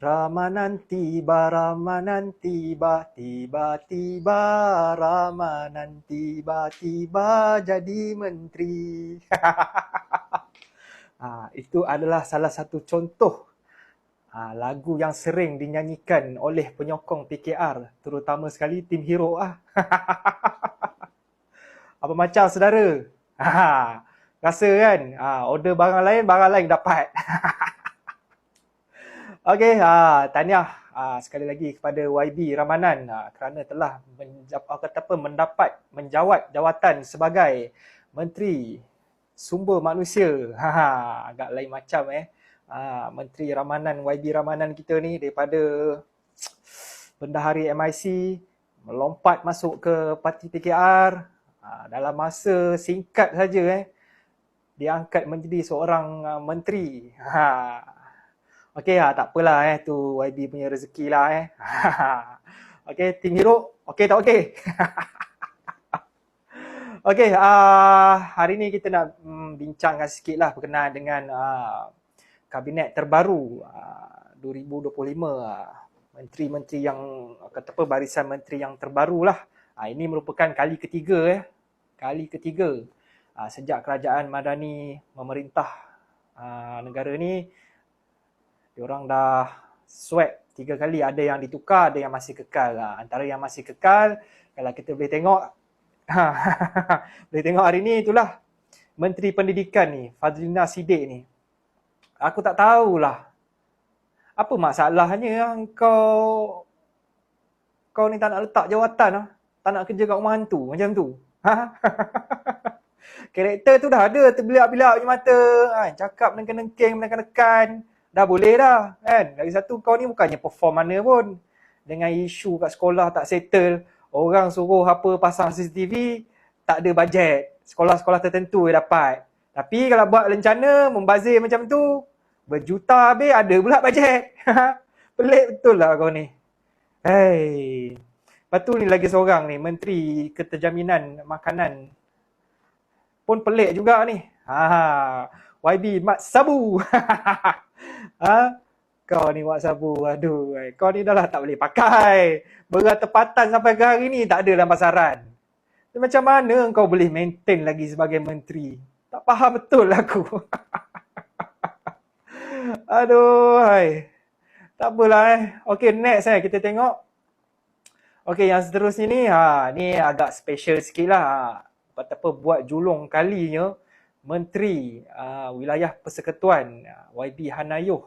Ramanan tiba, tiba-tiba Ramanan tiba-tiba jadi menteri. Itu adalah salah satu contoh lagu yang sering dinyanyikan oleh penyokong PKR, terutama sekali tim hero Apa macam saudara? Rasa kan? Order barang lain dapat. Okey, tahniah sekali lagi kepada YB Ramanan kerana telah menjawat jawatan sebagai Menteri Sumber Manusia. Agak lain macam Menteri Ramanan, YB Ramanan kita ni daripada Bendahari MIC melompat masuk ke parti PKR dalam masa singkat saja diangkat menjadi seorang menteri. Okey tak apalah tu YB punya rezeki lah Okey, tim hero, okey tak okey? Okey, hari ni kita nak bincangkan sikit lah berkenaan dengan kabinet terbaru 2025, menteri-menteri yang kata apa, barisan menteri yang terbaru lah. Ini merupakan kali ketiga sejak kerajaan Madani memerintah negara ni. Diorang dah swap 3 kali, ada yang ditukar, ada yang masih kekal. Antara yang masih kekal, kalau kita boleh tengok boleh tengok hari ni, itulah Menteri Pendidikan ni, Fadlina Siddiq ni. Aku tak tahulah apa masalahnya kau ni tak nak letak jawatan tak nak kerja kat rumah hantu macam tu. Karakter tu dah ada, terbilak-bilak punya mata, cakap nengking-nengking, menekan-nekan. Dah boleh dah kan. Lagi satu, kau ni bukannya perform mana pun. Dengan isu kat sekolah tak settle, orang suruh apa pasang CCTV, tak ada bajet. Sekolah-sekolah tertentu yang dapat. Tapi kalau buat rencana membazir macam tu, berjuta habis ada pula bajet. Pelik betul lah kau ni. Hey. Lepas tu ni lagi seorang ni, Menteri Keterjaminan Makanan. Pun pelik juga ni. YB Mat Sabu. Kau ni Mat Sabu, aduh, kau ni dah lah tak boleh pakai. Berat tepatan sampai ke hari ni tak ada dalam pasaran. Macam mana kau boleh maintain lagi sebagai menteri? Tak faham betul aku. Aduh, tak apalah Okey, next kita tengok. Okey, yang seterusnya ni, ni agak special sikit lah. Apa buat julung kalinya Menteri Wilayah Persekutuan YB Hanayoh.